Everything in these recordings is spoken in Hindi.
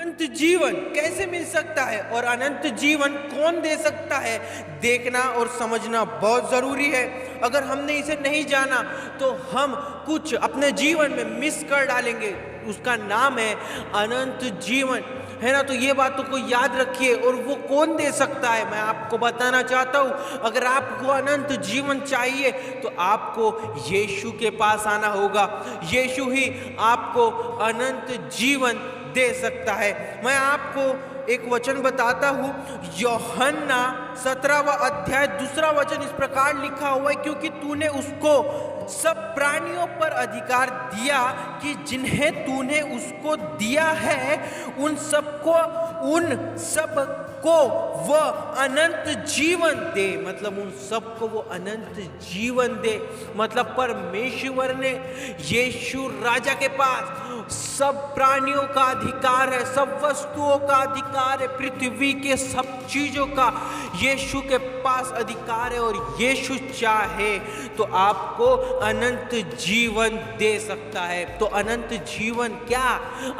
अनंत जीवन कैसे मिल सकता है और अनंत जीवन कौन दे सकता है, देखना और समझना बहुत ज़रूरी है। अगर हमने इसे नहीं जाना तो हम कुछ अपने जीवन में मिस कर डालेंगे। उसका नाम है अनंत जीवन, है ना। तो ये बातों को याद रखिए। और वो कौन दे सकता है, मैं आपको बताना चाहता हूँ। अगर आपको अनंत जीवन चाहिए तो आपको यीशु के पास आना होगा। यीशु ही आपको अनंत जीवन दे सकता है। मैं आपको एक वचन बताता हूँ, यूहन्ना 17वां अध्याय 2 वचन इस प्रकार लिखा हुआ है, क्योंकि तूने उसको सब प्राणियों पर अधिकार दिया कि जिन्हें तूने उसको दिया है उन सबको वह अनंत जीवन दे। मतलब उन सबको वो अनंत जीवन दे। मतलब परमेश्वर ने यीशु राजा के पास सब प्राणियों का अधिकार है, सब वस्तुओं का अधिकार है, पृथ्वी के सब चीजों का यीशु के पास अधिकार है। और यीशु चाहे तो आपको अनंत जीवन दे सकता है। तो अनंत जीवन क्या,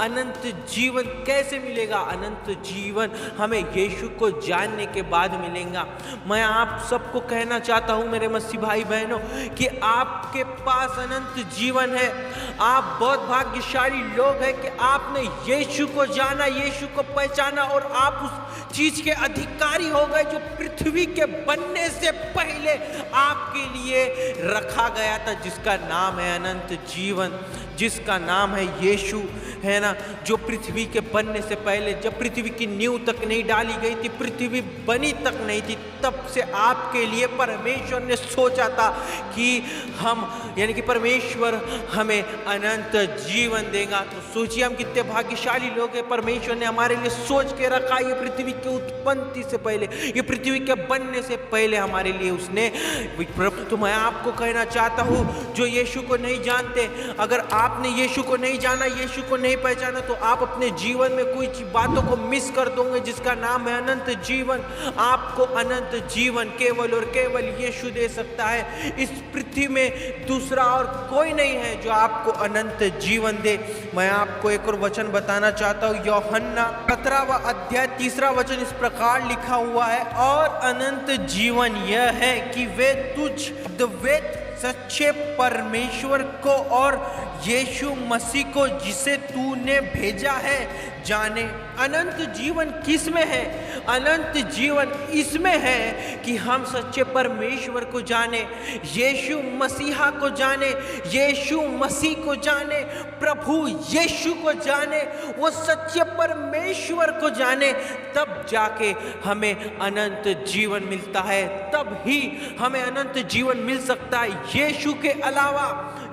अनंत जीवन कैसे मिलेगा? अनंत जीवन हमें यीशु को जानने के बाद मिलेगा। मैं आप सबको कहना चाहता हूं मेरे मसीह भाई बहनों कि आपके पास अनंत जीवन है। आप बहुत भाग्यशाली लोग हैं कि आपने यीशु को जाना, यीशु को पहचाना और आप उस चीज के अधिकारी हो गए जो पृथ्वी के बनने से पहले आपके लिए रखा गया था, जिसका नाम है अनंत जीवन, जिसका नाम है यीशु, है ना। जो पृथ्वी के बनने से पहले, जब पृथ्वी की नींव तक नहीं डाली गई थी, पृथ्वी बनी तक नहीं थी, तब से आपके लिए परमेश्वर ने सोचा था कि हम, यानी कि परमेश्वर हमें अनंत जीवन देगा। तो सोचिए हम कितने भाग्यशाली लोग हैं। परमेश्वर ने हमारे लिए सोच के रखा, ये पृथ्वी की उत्पत्ति से पहले, ये पृथ्वी के बनने से पहले हमारे लिए उसने। तो मैं आपको कहना चाहता हूँ जो यीशु को नहीं जानते, अगर आपने यीशु को नहीं जाना, यीशु को नहीं पहचाना, तो आप अपने जीवन में कोई बातों को मिस कर दोगे जिसका नाम है अनंत जीवन। आपको अनंत जीवन केवल और केवल यीशु दे सकता है। इस पृथ्वी में दूसरा और कोई नहीं है जो आपको अनंत जीवन दे। मैं आपको एक और वचन बताना चाहता हूँ, यूहन्ना 17वां अध्याय 3 वचन इस प्रकार लिखा हुआ है, और अनंत जीवन यह है कि वे सच्चे परमेश्वर को और यीशु मसीह को जिसे तूने भेजा है जाने। अनंत जीवन किस में है? अनंत जीवन इसमें है कि हम सच्चे परमेश्वर को जाने, यीशु मसीहा को जाने, यीशु मसीह को जाने, प्रभु यीशु को जाने, वो सच्चे परमेश्वर को जाने, तब जाके हमें अनंत जीवन मिलता है। तब ही हमें अनंत जीवन मिल सकता है। यीशु के अलावा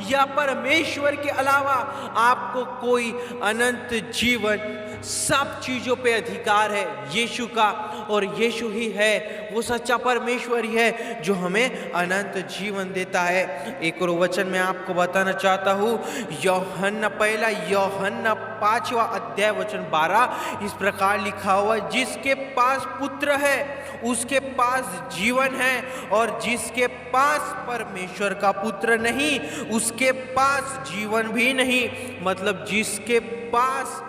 या परमेश्वर के अलावा आपको कोई अनंत जीवन, सब चीजों पे अधिकार है यीशु का, और यीशु ही है वो सच्चा परमेश्वर ही है जो हमें अनंत जीवन देता है। एक और वचन मैं आपको बताना चाहता हूँ, यूहन्ना 5वां अध्याय वचन 12 इस प्रकार लिखा हुआ है, जिसके पास पुत्र है उसके पास जीवन है, और जिसके पास परमेश्वर का पुत्र नहीं उसके पास जीवन भी नहीं। मतलब जिसके पास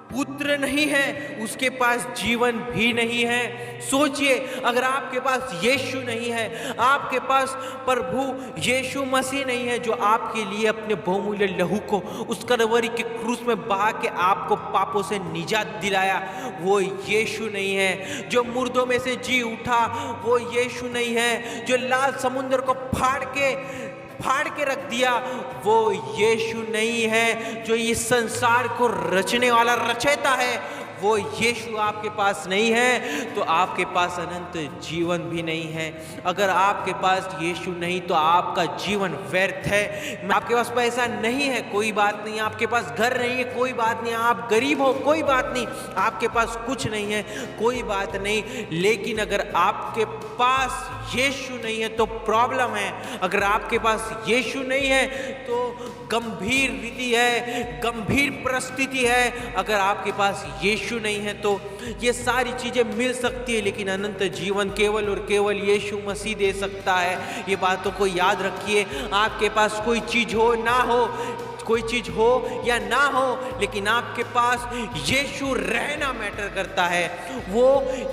पुत्र नहीं है उसके पास जीवन भी नहीं है। सोचिए, अगर आपके पास यीशु नहीं है, आपके पास प्रभु यीशु मसीह नहीं है जो आपके लिए अपने बहुमूल्य लहू को उस कलवरी के क्रूस में बहा के आपको पापों से निजात दिलाया, वो यीशु नहीं है। जो मुर्दों में से जी उठा वो यीशु नहीं है। जो लाल समुद्र को फाड़ के रख दिया वो यीशु नहीं है। जो इस संसार को रचने वाला रचयिता है वो यीशु आपके पास नहीं है, तो आपके पास अनंत जीवन भी नहीं है। अगर आपके पास यीशु नहीं तो आपका जीवन व्यर्थ है। आपके पास पैसा नहीं है, कोई बात नहीं। आपके पास घर नहीं है, कोई बात नहीं। आप गरीब हो, कोई बात नहीं। आपके पास कुछ नहीं है, कोई बात नहीं। लेकिन अगर आपके पास यीशु नहीं है तो प्रॉब्लम है, अगर आपके पास यीशु नहीं है तो गंभीर रीति है, गंभीर परिस्थिति है। अगर आपके पास यीशु नहीं है तो ये सारी चीजें मिल सकती है, लेकिन अनंत जीवन केवल और केवल यीशु मसीह दे सकता है। ये बातों को याद रखिए। आपके पास कोई चीज हो ना हो, कोई चीज हो या ना हो, लेकिन आपके पास यीशु रहना मैटर करता है। वो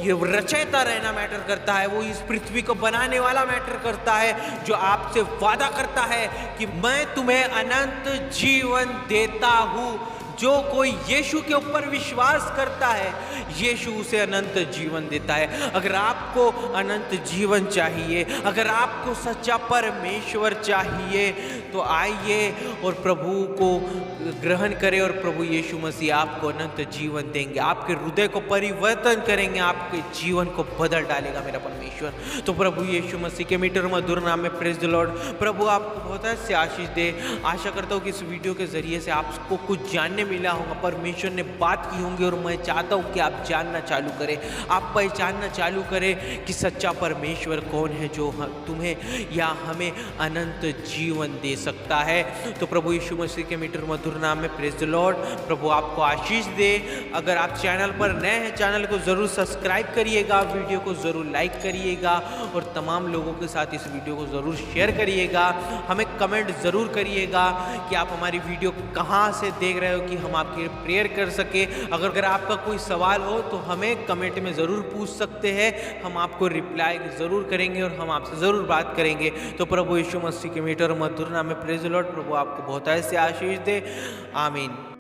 ये रचयिता रहना मैटर करता है। वो इस पृथ्वी को बनाने वाला मैटर करता है, जो आपसे वादा करता है कि मैं तुम्हें अनंत जीवन देता हूँ। जो कोई यीशु के ऊपर विश्वास करता है, यीशु उसे अनंत जीवन देता है। अगर आपको अनंत जीवन चाहिए, अगर आपको सच्चा परमेश्वर चाहिए, तो आइए और प्रभु को ग्रहण करें और प्रभु यीशु मसीह आपको अनंत जीवन देंगे, आपके हृदय को परिवर्तन करेंगे, आपके जीवन को बदल डालेगा मेरा परमेश्वर। तो प्रभु यीशु मसीह के मीटर मधुर नाम में प्रेज द लॉर्ड। प्रभु आपको बहुत ऐसे आशीष दे। आशा करता हूँ कि इस वीडियो के जरिए से आपको कुछ जानने मिला होगा, परमेश्वर ने बात की होंगी, और मैं चाहता हूँ कि आप जानना चालू करें, आप पहचानना चालू करें कि सच्चा परमेश्वर कौन है, जो तुम्हें या हमें अनंत जीवन दे सकता है। तो प्रभु यीशु मसीह के मीटर मधुर नाम में प्रेज द लॉर्ड। प्रभु आपको आशीष दे। अगर आप चैनल पर नए हैं, चैनल को ज़रूर सब्सक्राइब करिएगा, वीडियो को ज़रूर लाइक करिएगा, और तमाम लोगों के साथ इस वीडियो को ज़रूर शेयर करिएगा। हमें कमेंट ज़रूर करिएगा कि आप हमारी वीडियो कहाँ से देख रहे हो, कि हम आपके प्रेयर कर सके। अगर आपका कोई सवाल हो तो हमें कमेंट में ज़रूर पूछ सकते हैं, हम आपको रिप्लाई ज़रूर करेंगे और हम आपसे ज़रूर बात करेंगे। तो प्रभु यीशु मसीह के मीटर मधुर नाम में प्रेज द लॉर्ड। प्रभु आपको बहुत ऐसे आशीष दे। आमीन।